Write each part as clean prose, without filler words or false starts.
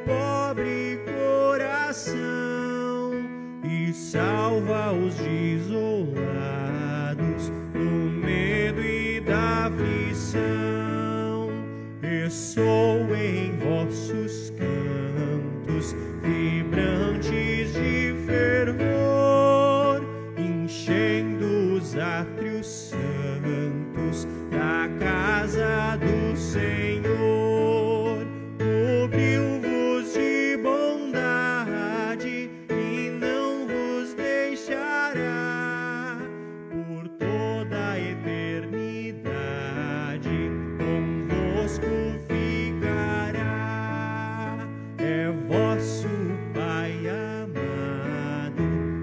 pobre coração e salva os desolados do medo e da aflição. Ressoa em vossos cantos vibrantes de fervor, enchendo os átrios santos da casa do Senhor. Cobriu-vos de bondade e não vos deixará por toda a eternidade. Convosco ficará. É vosso Pai amado,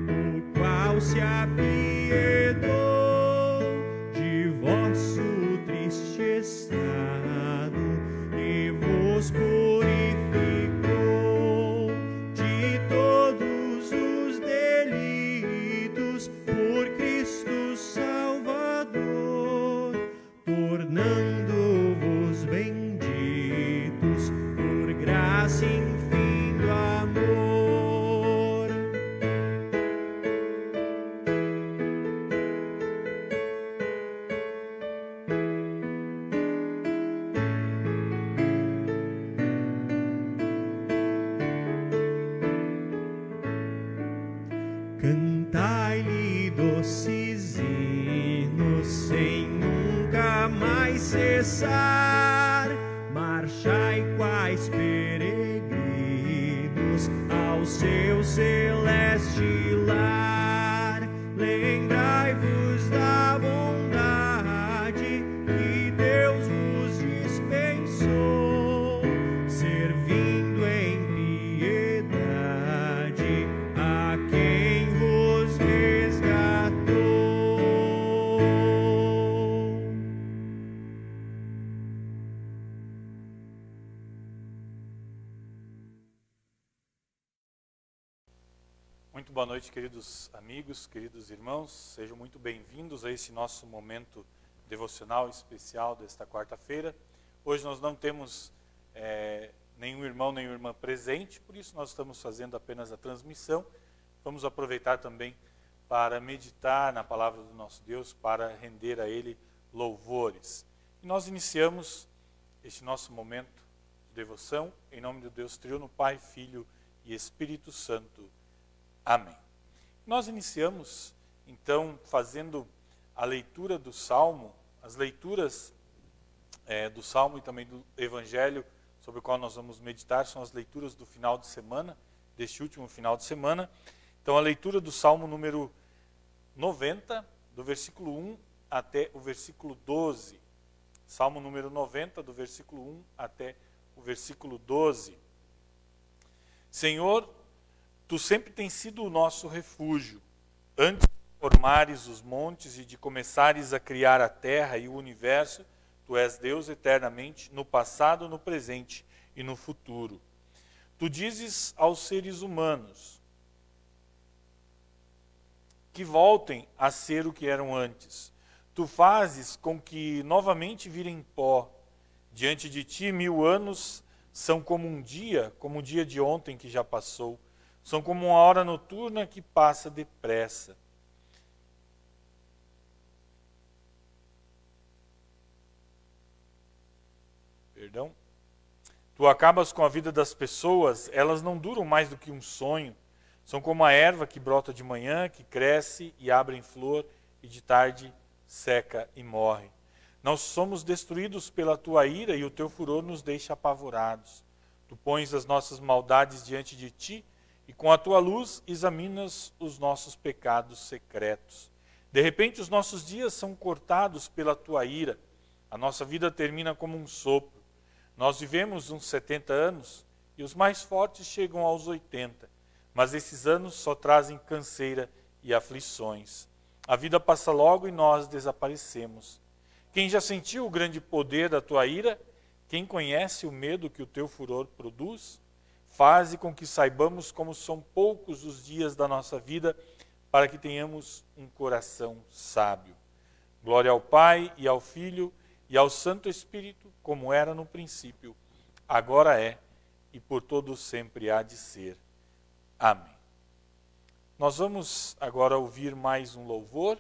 o qual se apiedou de vosso triste estado e vos purificou de todos os delitos por Cristo Salvador, tornando-vos benditos por graça infinda amor. Cantai-lhe doces hinos sem nunca mais cessar. Marchai quais peregrinos ao seu celeste lar. Lembrai-vos da bondade que Deus vos dispensou, servindo em piedade a quem vos resgatou. Muito boa noite, queridos amigos, queridos irmãos. Sejam muito bem-vindos a esse nosso momento devocional especial desta quarta-feira. Hoje nós não temos nenhum irmão, nenhuma irmã presente, por isso nós estamos fazendo apenas a transmissão. Vamos aproveitar também para meditar na palavra do nosso Deus, para render a Ele louvores. E nós iniciamos este nosso momento de devoção em nome do Deus Triuno, Pai, Filho e Espírito Santo. Amém. Nós iniciamos, então, fazendo a leitura do Salmo, as leituras do Salmo e também do Evangelho, sobre o qual nós vamos meditar, são as leituras do final de semana, deste último final de semana. Então, a leitura do Salmo número 90, do versículo 1 até o versículo 12. Salmo número 90, do versículo 1 até o versículo 12. Senhor, Tu sempre tens sido o nosso refúgio. Antes de formares os montes e de começares a criar a terra e o universo, Tu és Deus eternamente, no passado, no presente e no futuro. Tu dizes aos seres humanos que voltem a ser o que eram antes. Tu fazes com que novamente virem pó. Diante de Ti, 1000 anos são como um dia, como o dia de ontem que já passou. São como uma hora noturna que passa depressa. Perdão. Tu acabas com a vida das pessoas, elas não duram mais do que um sonho. São como a erva que brota de manhã, que cresce e abre em flor, e de tarde seca e morre. Nós somos destruídos pela Tua ira e o Teu furor nos deixa apavorados. Tu pões as nossas maldades diante de Ti, e com a Tua luz examinas os nossos pecados secretos. De repente os nossos dias são cortados pela Tua ira. A nossa vida termina como um sopro. Nós vivemos uns 70 anos e os mais fortes chegam aos 80. Mas esses anos só trazem canseira e aflições. A vida passa logo e nós desaparecemos. Quem já sentiu o grande poder da Tua ira? Quem conhece o medo que o Teu furor produz? Faze com que saibamos como são poucos os dias da nossa vida, para que tenhamos um coração sábio. Glória ao Pai, e ao Filho, e ao Santo Espírito, como era no princípio, agora é e por todo sempre há de ser. Amém. Nós vamos agora ouvir mais um louvor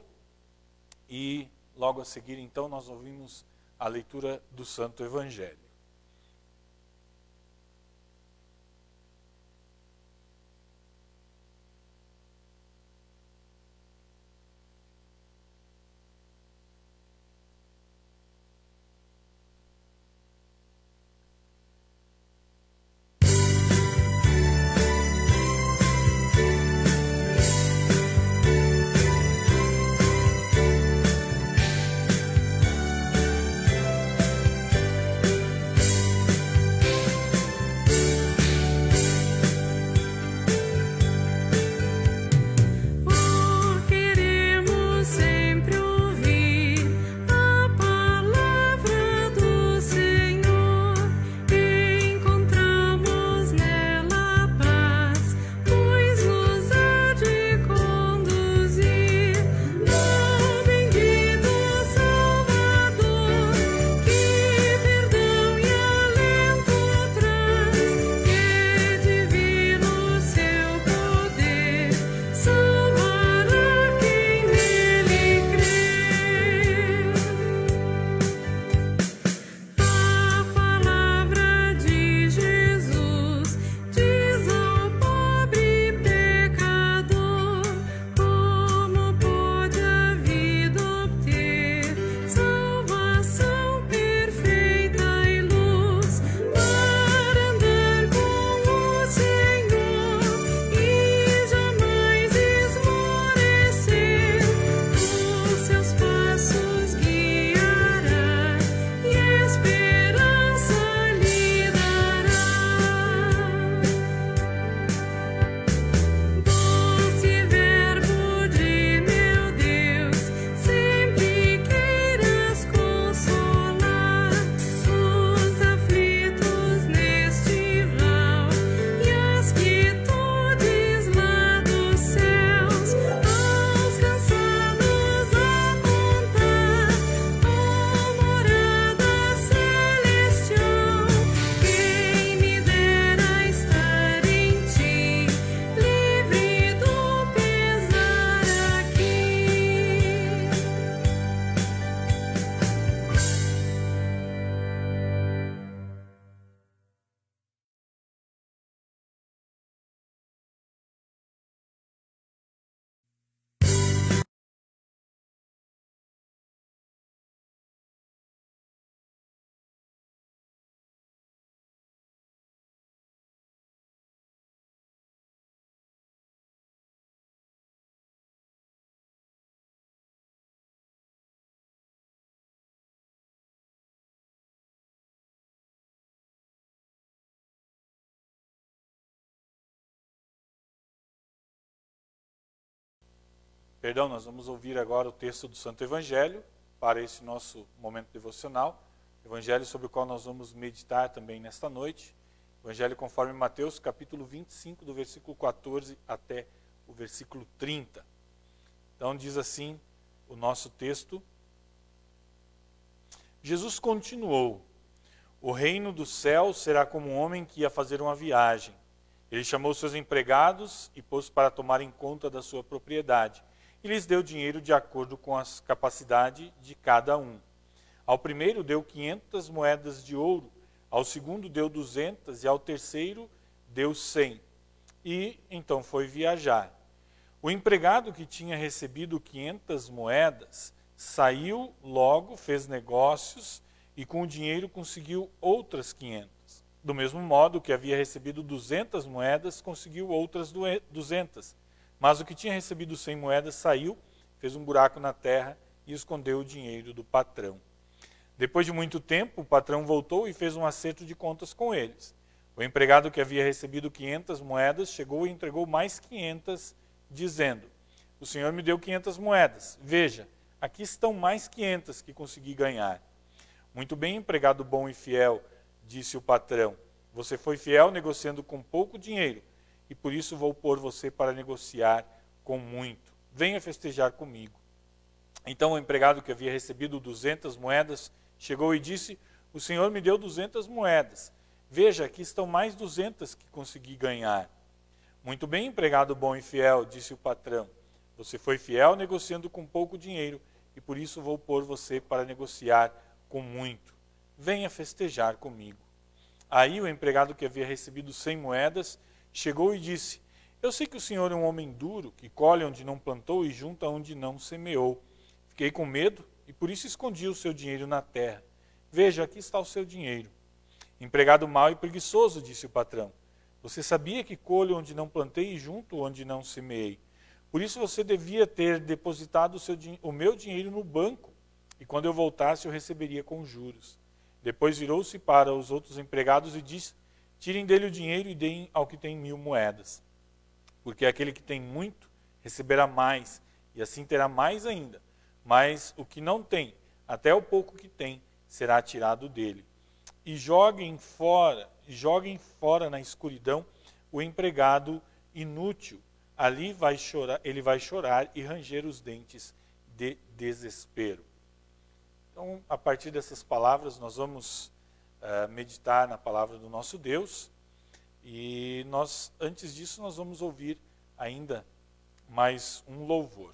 e logo a seguir, então, nós ouvimos a leitura do Santo Evangelho. Perdão, nós vamos ouvir agora o texto do Santo Evangelho para esse nosso momento devocional. Evangelho sobre o qual nós vamos meditar também nesta noite. Evangelho conforme Mateus, capítulo 25, do versículo 14 até o versículo 30. Então diz assim o nosso texto. Jesus continuou: o reino do céu será como um homem que ia fazer uma viagem. Ele chamou seus empregados e pôs para tomarem conta da sua propriedade. E lhes deu dinheiro de acordo com a capacidade de cada um. Ao primeiro deu 500 moedas de ouro, ao segundo deu 200 e ao terceiro deu 100. E então foi viajar. O empregado que tinha recebido 500 moedas saiu logo, fez negócios e com o dinheiro conseguiu outras 500. Do mesmo modo, o que havia recebido 200 moedas conseguiu outras 200. Mas o que tinha recebido 100 moedas saiu, fez um buraco na terra e escondeu o dinheiro do patrão. Depois de muito tempo, o patrão voltou e fez um acerto de contas com eles. O empregado que havia recebido 500 moedas chegou e entregou mais 500, dizendo: o senhor me deu 500 moedas. Veja, aqui estão mais 500 que consegui ganhar. Muito bem, empregado bom e fiel, disse o patrão. Você foi fiel negociando com pouco dinheiro, e por isso vou pôr você para negociar com muito. Venha festejar comigo. Então o empregado que havia recebido 200 moedas chegou e disse: o senhor me deu 200 moedas. Veja, aqui estão mais 200 que consegui ganhar. Muito bem, empregado bom e fiel, disse o patrão. Você foi fiel negociando com pouco dinheiro e por isso vou pôr você para negociar com muito. Venha festejar comigo. Aí o empregado que havia recebido 100 moedas chegou e disse: eu sei que o senhor é um homem duro, que colhe onde não plantou e junta onde não semeou. Fiquei com medo e por isso escondi o seu dinheiro na terra. Veja, aqui está o seu dinheiro. Empregado mau e preguiçoso, disse o patrão. Você sabia que colho onde não plantei e junto onde não semeei. Por isso você devia ter depositado o meu dinheiro no banco, e quando eu voltasse eu receberia com juros. Depois virou-se para os outros empregados e disse: tirem dele o dinheiro e deem ao que tem 1000 moedas. Porque aquele que tem muito receberá mais, e assim terá mais ainda. Mas o que não tem, até o pouco que tem, será tirado dele. E joguem fora na escuridão o empregado inútil. Ali ele vai chorar e ranger os dentes de desespero. Então, a partir dessas palavras, nós vamos meditar na palavra do nosso Deus. E antes disso, nós vamos ouvir ainda mais um louvor.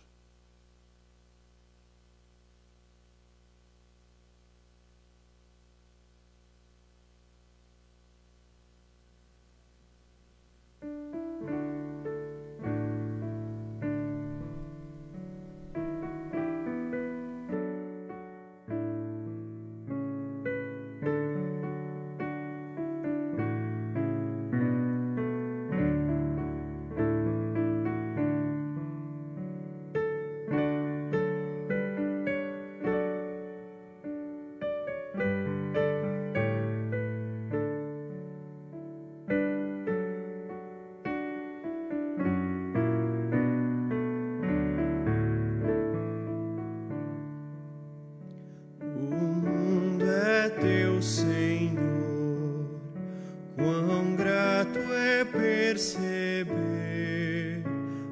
Perceber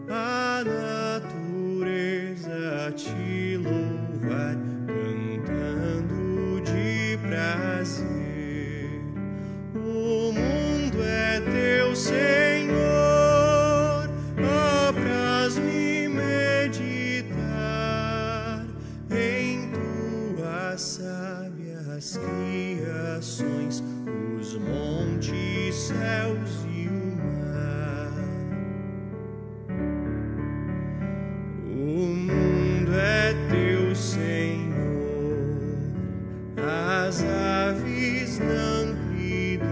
a natureza te louvar, cantando de prazer. O mundo é teu, Senhor, apraz-me meditar em tuas sábias criações, os montes, céus e o mar. O mundo é teu, Senhor, as aves na amplidão,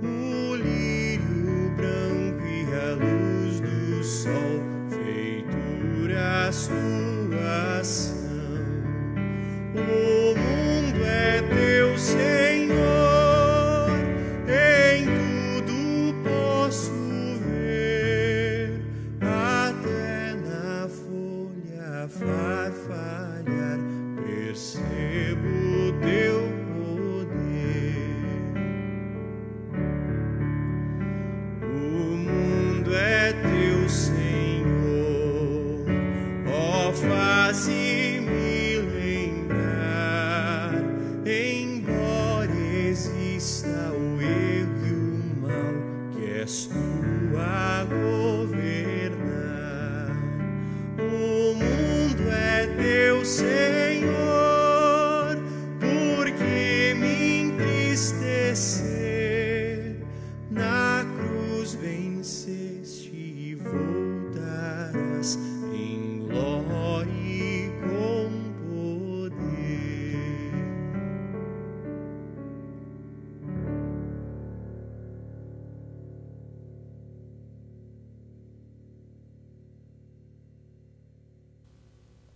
o lírio branco e a luz do sol, feituras tuas são. O mundo é teu, Senhor, em tudo posso ver, até na folha farfalhar, percebo o teu poder. O mundo é teu, Senhor, ó, faze-me lembrar, embora exista o erro e o mal, que és tu a governar. O mundo é teu, Senhor, porque me entristecer, na cruz venceste e voltarás em glória e com poder.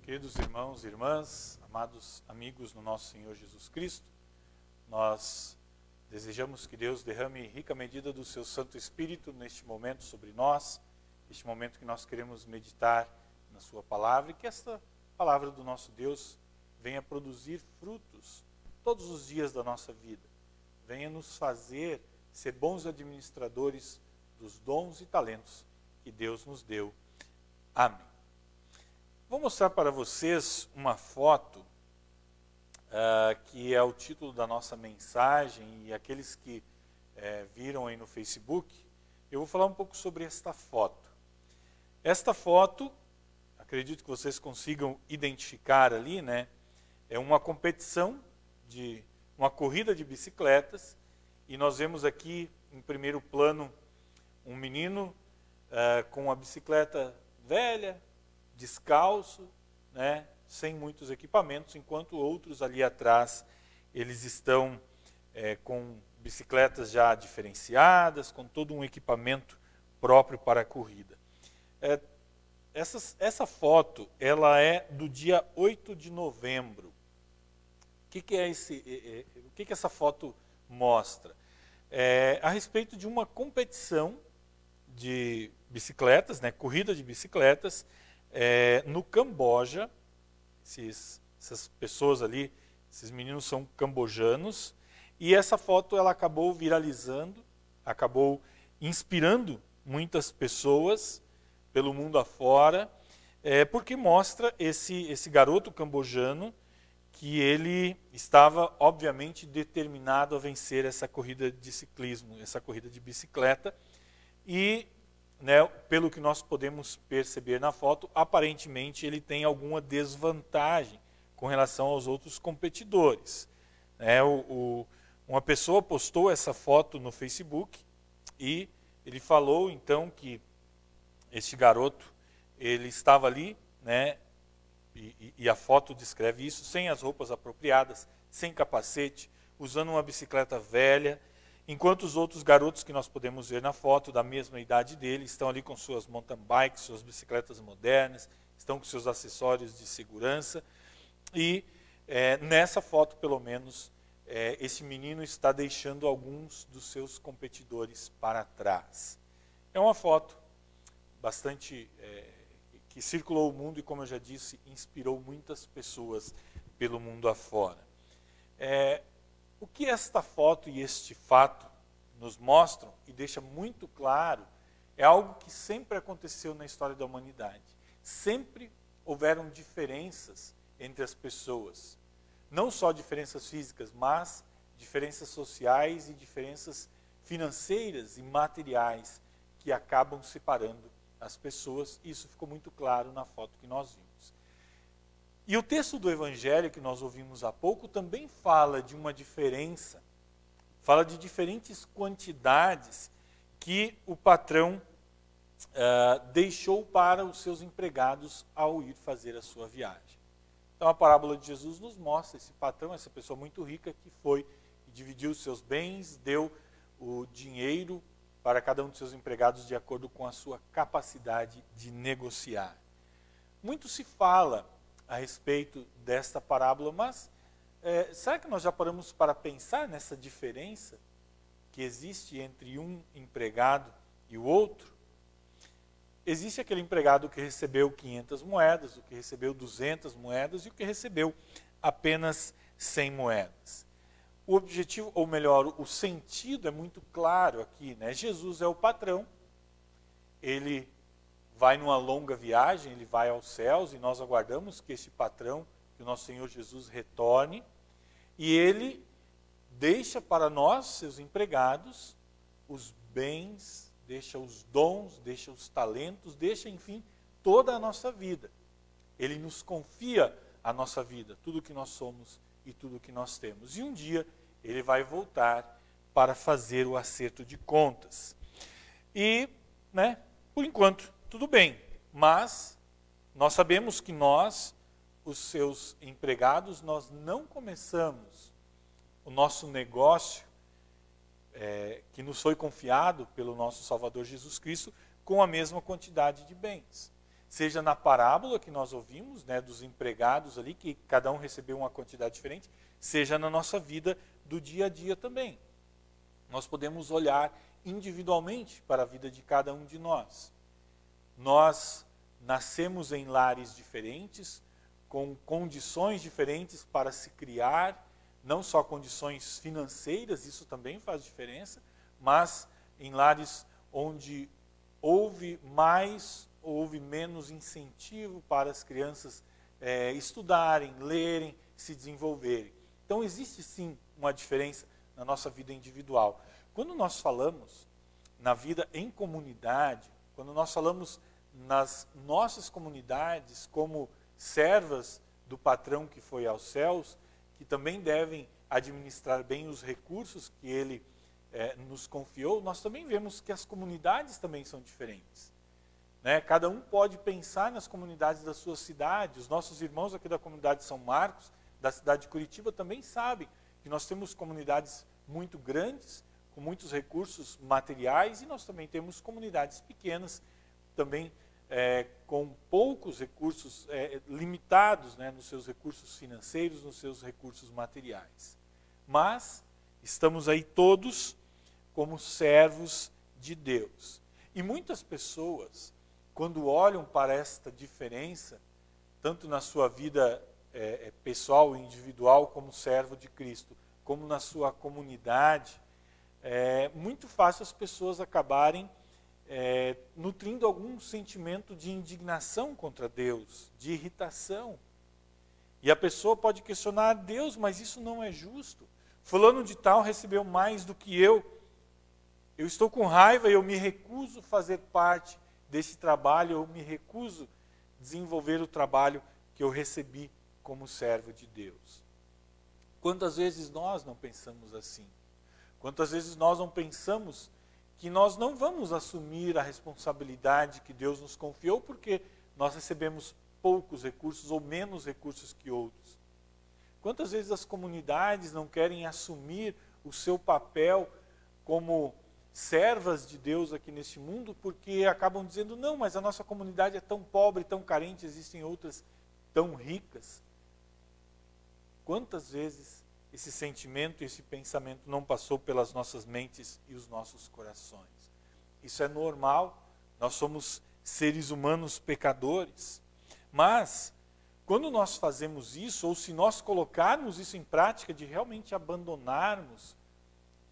Queridos irmãos e irmãs, amados amigos no nosso Senhor Jesus Cristo, nós desejamos que Deus derrame rica medida do seu Santo Espírito neste momento sobre nós, este momento que nós queremos meditar na sua palavra, e que esta palavra do nosso Deus venha produzir frutos todos os dias da nossa vida, venha nos fazer ser bons administradores dos dons e talentos que Deus nos deu. Amém. Vou mostrar para vocês uma foto que é o título da nossa mensagem, e aqueles que viram aí no Facebook, eu vou falar um pouco sobre esta foto. Esta foto, acredito que vocês consigam identificar ali, né? É uma competição, uma corrida de bicicletas, e nós vemos aqui, em primeiro plano, um menino com uma bicicleta velha, descalço, né, sem muitos equipamentos, enquanto outros ali atrás, eles estão com bicicletas já diferenciadas, com todo um equipamento próprio para a corrida. Essa foto, ela é do dia 8 de novembro. O que essa foto mostra? A respeito de uma competição de bicicletas, né, corrida de bicicletas, no Camboja. Essas pessoas ali, esses meninos são cambojanos, e essa foto ela acabou viralizando, acabou inspirando muitas pessoas pelo mundo afora, porque mostra esse garoto cambojano que ele estava, obviamente, determinado a vencer essa corrida de ciclismo, essa corrida de bicicleta, e, né, pelo que nós podemos perceber na foto, aparentemente ele tem alguma desvantagem com relação aos outros competidores. Uma pessoa postou essa foto no Facebook e ele falou então que este garoto, ele estava ali, né, e a foto descreve isso, sem as roupas apropriadas, sem capacete, usando uma bicicleta velha, enquanto os outros garotos que nós podemos ver na foto, da mesma idade dele, estão ali com suas mountain bikes, suas bicicletas modernas, estão com seus acessórios de segurança, e nessa foto, pelo menos, esse menino está deixando alguns dos seus competidores para trás. É uma foto bastante que circulou o mundo e, como eu já disse, inspirou muitas pessoas pelo mundo afora. O que esta foto e este fato nos mostram e deixa muito claro é algo que sempre aconteceu na história da humanidade. Sempre houveram diferenças entre as pessoas. Não só diferenças físicas, mas diferenças sociais e diferenças financeiras e materiais que acabam separando as pessoas. Isso ficou muito claro na foto que nós vimos. E o texto do Evangelho que nós ouvimos há pouco também fala de uma diferença, fala de diferentes quantidades que o patrão deixou para os seus empregados ao ir fazer a sua viagem. Então a parábola de Jesus nos mostra esse patrão, essa pessoa muito rica que foi e dividiu os seus bens, deu o dinheiro para cada um dos seus empregados de acordo com a sua capacidade de negociar. Muito se fala a respeito desta parábola, mas será que nós já paramos para pensar nessa diferença que existe entre um empregado e o outro? Existe aquele empregado que recebeu 500 moedas, o que recebeu 200 moedas e o que recebeu apenas 100 moedas. O objetivo, ou melhor, o sentido é muito claro aqui, né? Jesus é o patrão, ele vai numa longa viagem, ele vai aos céus e nós aguardamos que este patrão, que o nosso Senhor Jesus retorne, e ele deixa para nós, seus empregados, os bens, deixa os dons, deixa os talentos, deixa, enfim, toda a nossa vida. Ele nos confia a nossa vida, tudo o que nós somos e tudo o que nós temos. E um dia ele vai voltar para fazer o acerto de contas. E, né, por enquanto, tudo bem. Mas nós sabemos que nós, os seus empregados, nós não começamos o nosso negócio que nos foi confiado pelo nosso Salvador Jesus Cristo com a mesma quantidade de bens. Seja na parábola que nós ouvimos, né, dos empregados ali, que cada um recebeu uma quantidade diferente, seja na nossa vida do dia a dia também. Nós podemos olhar individualmente para a vida de cada um de nós. Nós nascemos em lares diferentes, com condições diferentes para se criar, não só condições financeiras, isso também faz diferença, mas em lares onde houve mais ou houve menos incentivo para as crianças estudarem, lerem, se desenvolverem. Então existe sim uma diferença na nossa vida individual. Quando nós falamos na vida em comunidade, quando nós falamos nas nossas comunidades como servas do patrão que foi aos céus, que também devem administrar bem os recursos que ele nos confiou, nós também vemos que as comunidades também são diferentes. Né? Cada um pode pensar nas comunidades da sua cidade. Os nossos irmãos aqui da comunidade de São Marcos, da cidade de Curitiba, também sabem que nós temos comunidades muito grandes, com muitos recursos materiais, e nós também temos comunidades pequenas, também com poucos recursos, limitados, né, nos seus recursos financeiros, nos seus recursos materiais. Mas estamos aí todos como servos de Deus. E muitas pessoas, quando olham para esta diferença, tanto na sua vida pessoal e individual como servo de Cristo, como na sua comunidade, é muito fácil as pessoas acabarem nutrindo algum sentimento de indignação contra Deus, de irritação. E a pessoa pode questionar: Deus, mas isso não é justo. Fulano de tal recebeu mais do que eu. Eu estou com raiva e eu me recuso a fazer parte desse trabalho, eu me recuso a desenvolver o trabalho que eu recebi como servo de Deus. Quantas vezes nós não pensamos assim? Quantas vezes nós não pensamos que nós não vamos assumir a responsabilidade que Deus nos confiou porque nós recebemos poucos recursos ou menos recursos que outros? Quantas vezes as comunidades não querem assumir o seu papel como servas de Deus aqui neste mundo porque acabam dizendo: não, mas a nossa comunidade é tão pobre, tão carente, existem outras tão ricas. Quantas vezes esse sentimento, esse pensamento não passou pelas nossas mentes e os nossos corações? Isso é normal, nós somos seres humanos pecadores. Mas, quando nós fazemos isso, ou se nós colocarmos isso em prática, de realmente abandonarmos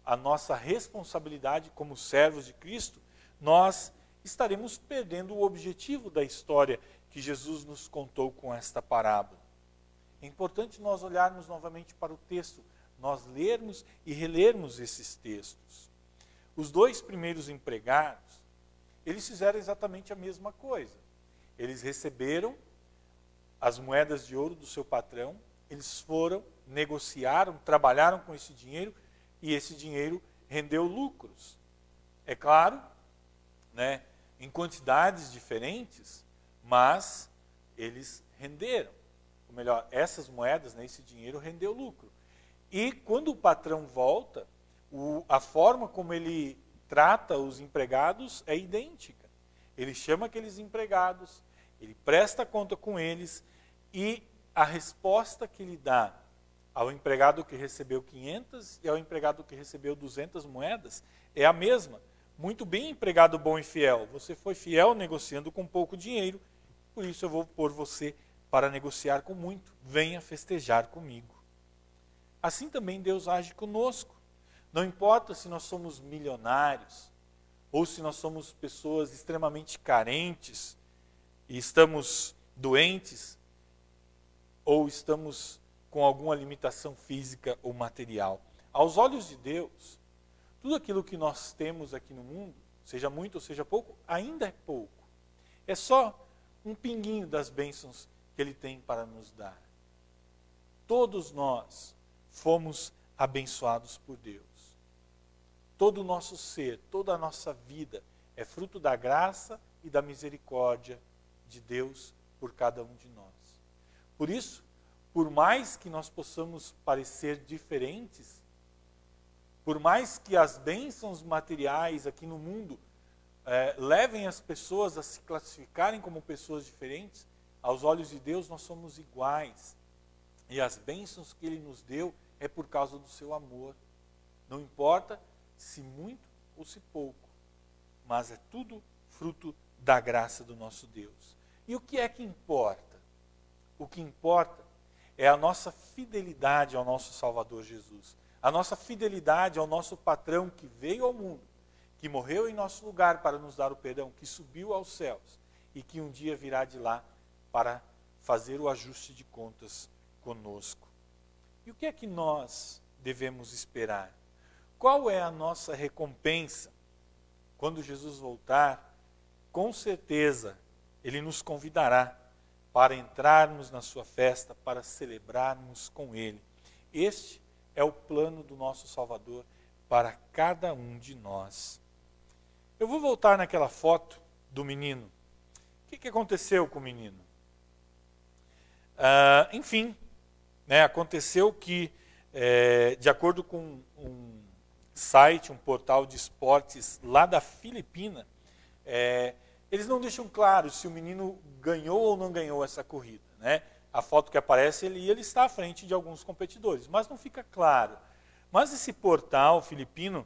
a nossa responsabilidade como servos de Cristo, nós estaremos perdendo o objetivo da história que Jesus nos contou com esta parábola. É importante nós olharmos novamente para o texto, nós lermos e relermos esses textos. Os dois primeiros empregados, eles fizeram exatamente a mesma coisa. Eles receberam as moedas de ouro do seu patrão, eles foram, negociaram, trabalharam com esse dinheiro, e esse dinheiro rendeu lucros. É claro, né, em quantidades diferentes, mas eles renderam. Ou melhor, essas moedas, né, esse dinheiro rendeu lucro. E quando o patrão volta, a forma como ele trata os empregados é idêntica. Ele chama aqueles empregados, ele presta conta com eles, e a resposta que ele dá ao empregado que recebeu 500 e ao empregado que recebeu 200 moedas é a mesma. Muito bem, empregado bom e fiel. Você foi fiel negociando com pouco dinheiro, por isso eu vou pôr você para negociar com muito. Venha festejar comigo. Assim também Deus age conosco. Não importa se nós somos milionários, ou se nós somos pessoas extremamente carentes, e estamos doentes, ou estamos com alguma limitação física ou material. Aos olhos de Deus, tudo aquilo que nós temos aqui no mundo, seja muito ou seja pouco, ainda é pouco. É só um pinguinho das bênçãos que Ele tem para nos dar. Todos nós fomos abençoados por Deus. Todo o nosso ser, toda a nossa vida é fruto da graça e da misericórdia de Deus por cada um de nós. Por isso, por mais que nós possamos parecer diferentes, por mais que as bênçãos materiais aqui no mundo levem as pessoas a se classificarem como pessoas diferentes, aos olhos de Deus nós somos iguais. E as bênçãos que Ele nos deu é por causa do seu amor. Não importa se muito ou se pouco, mas é tudo fruto da graça do nosso Deus. E o que é que importa? O que importa é a nossa fidelidade ao nosso Salvador Jesus. A nossa fidelidade ao nosso patrão que veio ao mundo, que morreu em nosso lugar para nos dar o perdão, que subiu aos céus e que um dia virá de lá para fazer o ajuste de contas conosco. E E o que é que nós devemos esperar? Qual é a nossa recompensa? Quando Jesus voltar, com certeza, Ele nos convidará para entrarmos na sua festa, para celebrarmos com Ele. Este é o plano do nosso Salvador para cada um de nós. Eu vou voltar naquela foto do menino. O que aconteceu com o menino? Enfim, né, aconteceu que, de acordo com um site, um portal de esportes lá da Filipina, eles não deixam claro se o menino ganhou ou não ganhou essa corrida, né? A foto que aparece, ele está à frente de alguns competidores, mas não fica claro. Mas esse portal filipino,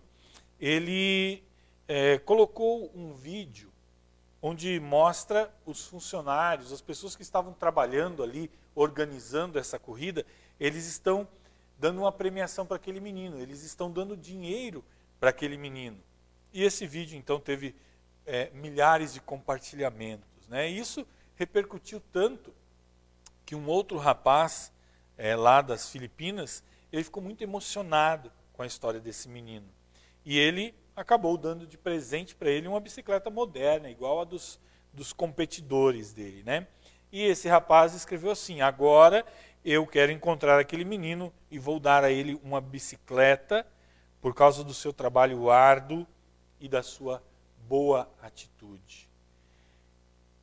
ele colocou um vídeo onde mostra os funcionários, as pessoas que estavam trabalhando ali, organizando essa corrida, eles estão dando uma premiação para aquele menino, eles estão dando dinheiro para aquele menino. E esse vídeo, então, teve milhares de compartilhamentos, né? E isso repercutiu tanto que um outro rapaz lá das Filipinas, ele ficou muito emocionado com a história desse menino. E ele acabou dando de presente para ele uma bicicleta moderna, igual a dos competidores dele, né? E esse rapaz escreveu assim: agora eu quero encontrar aquele menino e vou dar a ele uma bicicleta por causa do seu trabalho árduo e da sua boa atitude.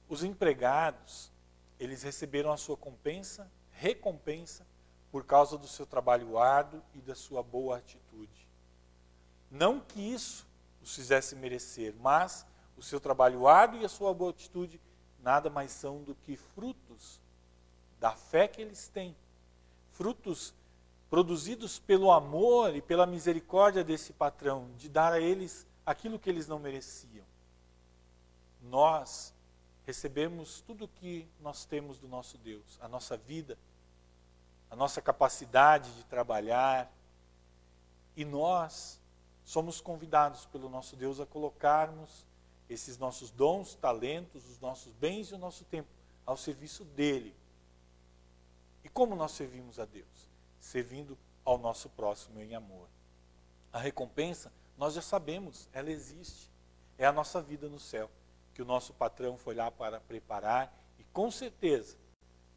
Os empregados, eles receberam a sua recompensa por causa do seu trabalho árduo e da sua boa atitude. Não que isso os fizesse merecer, mas o seu trabalho árduo e a sua boa atitude nada mais são do que frutos da fé que eles têm. Frutos produzidos pelo amor e pela misericórdia desse patrão, de dar a eles aquilo que eles não mereciam. Nós recebemos tudo o que nós temos do nosso Deus, a nossa vida, a nossa capacidade de trabalhar, e nós somos convidados pelo nosso Deus a colocarmos esses nossos dons, talentos, os nossos bens e o nosso tempo ao serviço dele. E como nós servimos a Deus? Servindo ao nosso próximo em amor. A recompensa, nós já sabemos, ela existe. É a nossa vida no céu, que o nosso patrão foi lá para preparar, e com certeza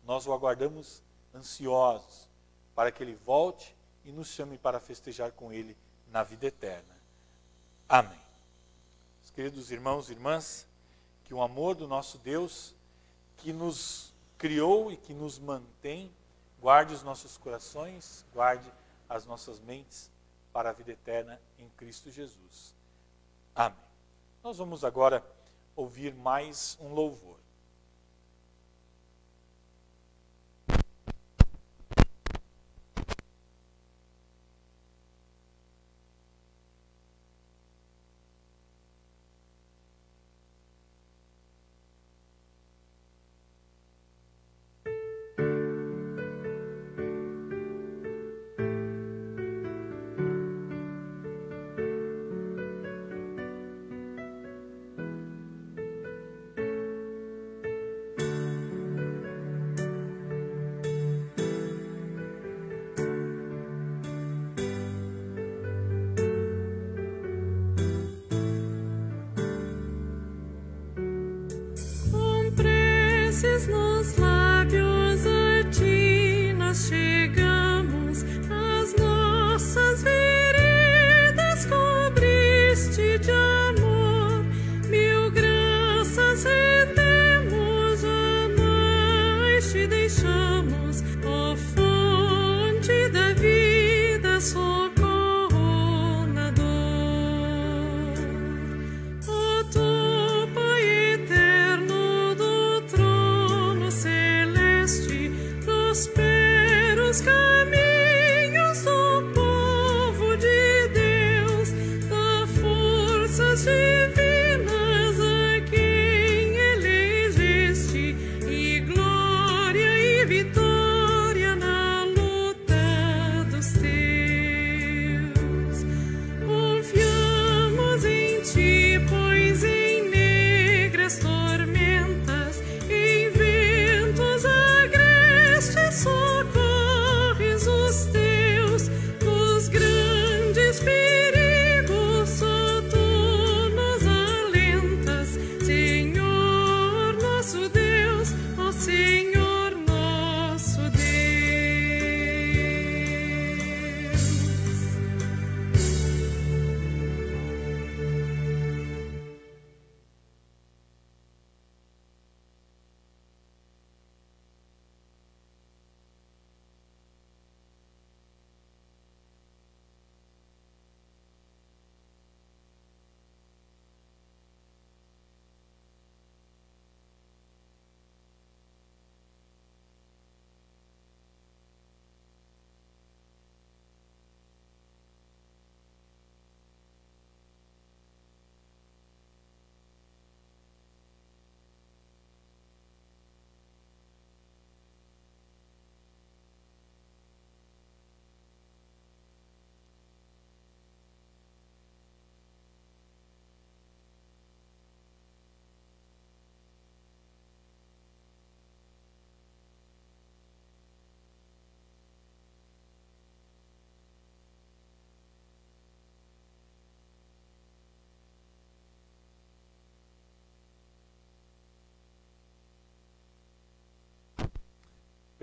nós o aguardamos ansiosos para que ele volte e nos chame para festejar com ele na vida eterna. Amém. Os queridos irmãos e irmãs, que o amor do nosso Deus, que nos criou e que nos mantém, guarde os nossos corações, guarde as nossas mentes para a vida eterna em Cristo Jesus. Amém. Nós vamos agora ouvir mais um louvor.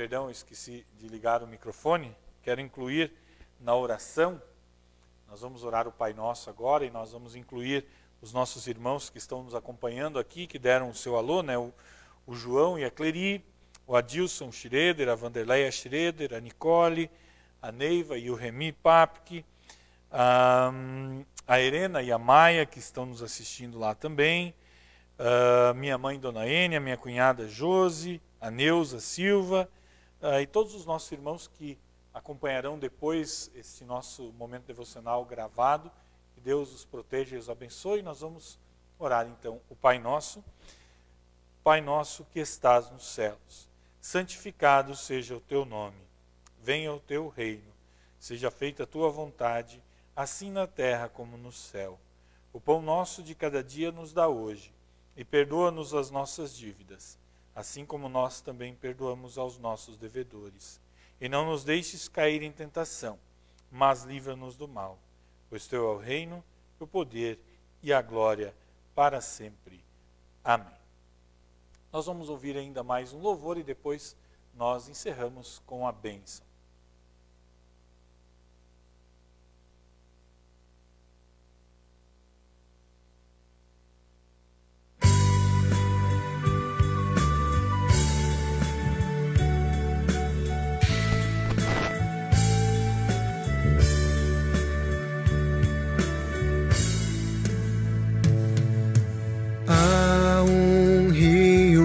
perdão, esqueci de ligar o microfone. Quero incluir na oração, nós vamos orar o Pai Nosso agora, e nós vamos incluir os nossos irmãos que estão nos acompanhando aqui, que deram o seu alô, né? O João e a Cleri, o Adilson Schroeder, a Vanderleia Schroeder, a Nicole, a Neiva e o Remy Papke, a Helena e a Maia, que estão nos assistindo lá também, minha mãe Dona Ênia, minha cunhada Josi, a Neuza Silva, e todos os nossos irmãos que acompanharão depois esse nosso momento devocional gravado. Que Deus os proteja e os abençoe. Nós vamos orar então o Pai Nosso. Pai nosso que estás nos céus, santificado seja o teu nome. Venha o teu reino. Seja feita a tua vontade, assim na terra como no céu. O pão nosso de cada dia nos dá hoje, e perdoa-nos as nossas dívidas, assim como nós também perdoamos aos nossos devedores. E não nos deixes cair em tentação, mas livra-nos do mal. Pois teu é o reino, o poder e a glória para sempre. Amém. Nós vamos ouvir ainda mais um louvor e depois nós encerramos com a bênção.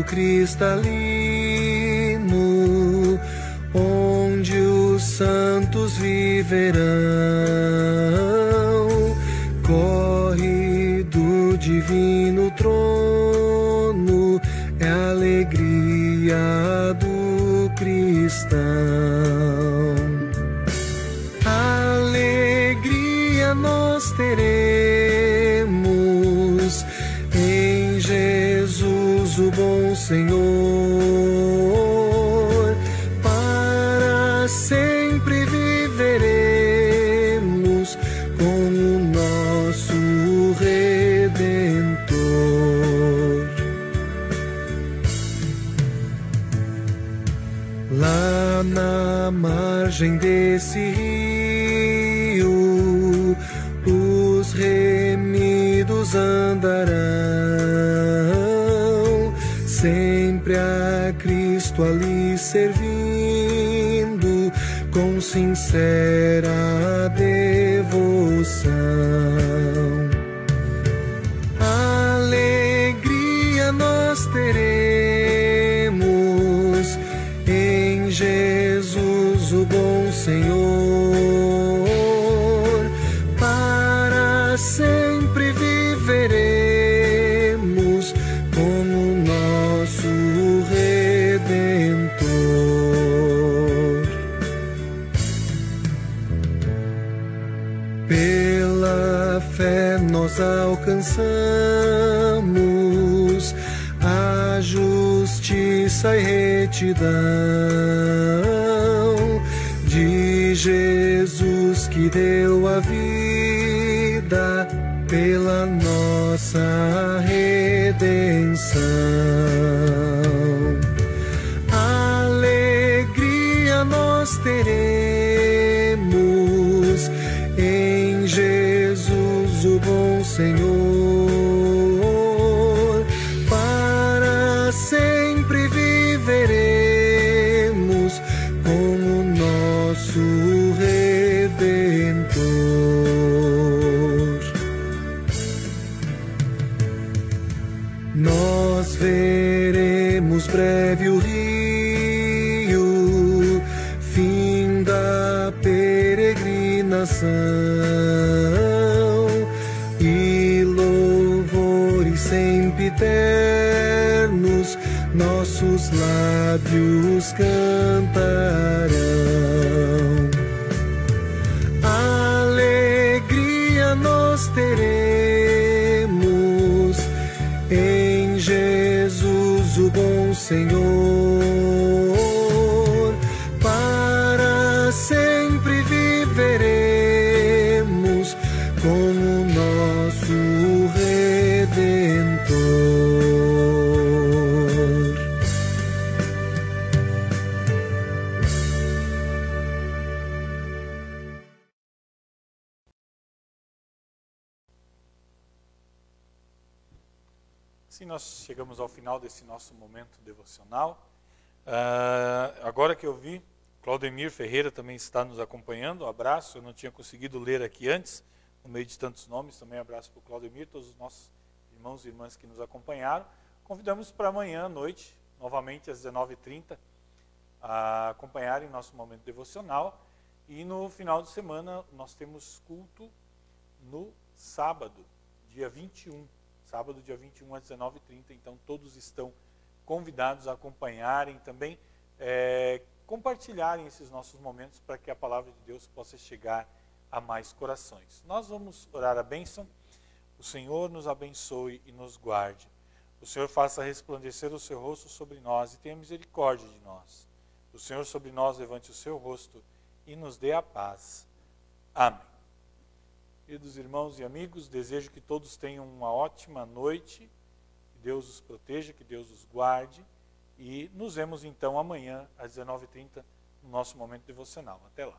Cristalino, onde os santos viverão, corre do divino trono, é a alegria do cristão. Alegria nós teremos em Jesus, o bom Senhor, para sempre viveremos com o nosso Redentor. Lá na margem desse rio, os remidos andarão, sempre a Cristo ali servindo, com sincera devoção. Alegria nós teremos em Jesus, o bom Senhor, para sempre viveremos com o nosso Redentor. Pela fé nós alcançamos a justiça e retidão de Jesus, que deu a vida pela nossa redenção. Alegria nós teremos em Jesus, o bom Senhor, para sempre viveremos com o nosso Redentor. Nós veremos breve o rio, fim da peregrinação, e louvores sempre eternos nossos lábios cantarão. Alegria nós teremos em Jesus, o bom Senhor, para sempre viveremos com o nosso Redentor. Assim nós chegamos ao final desse nosso momento devocional. Agora que eu vi, Claudemir Ferreira também está nos acompanhando. Um abraço, eu não tinha conseguido ler aqui antes, no meio de tantos nomes. Também abraço para o Claudemir, todos os nossos irmãos e irmãs que nos acompanharam. Convidamos para amanhã à noite, novamente às 19h30, a acompanharem nosso momento devocional. E no final de semana nós temos culto no sábado, dia 21. Sábado, dia 21, às 19h30. Então todos estão convidados a acompanharem também, compartilharem esses nossos momentos para que a palavra de Deus possa chegar a mais corações. Nós vamos orar a bênção. O Senhor nos abençoe e nos guarde. O Senhor faça resplandecer o seu rosto sobre nós e tenha misericórdia de nós. O Senhor sobre nós levante o seu rosto e nos dê a paz. Amém. Queridos irmãos e amigos, desejo que todos tenham uma ótima noite, que Deus os proteja, que Deus os guarde, e nos vemos então amanhã às 19h30 no nosso momento devocional. Até lá.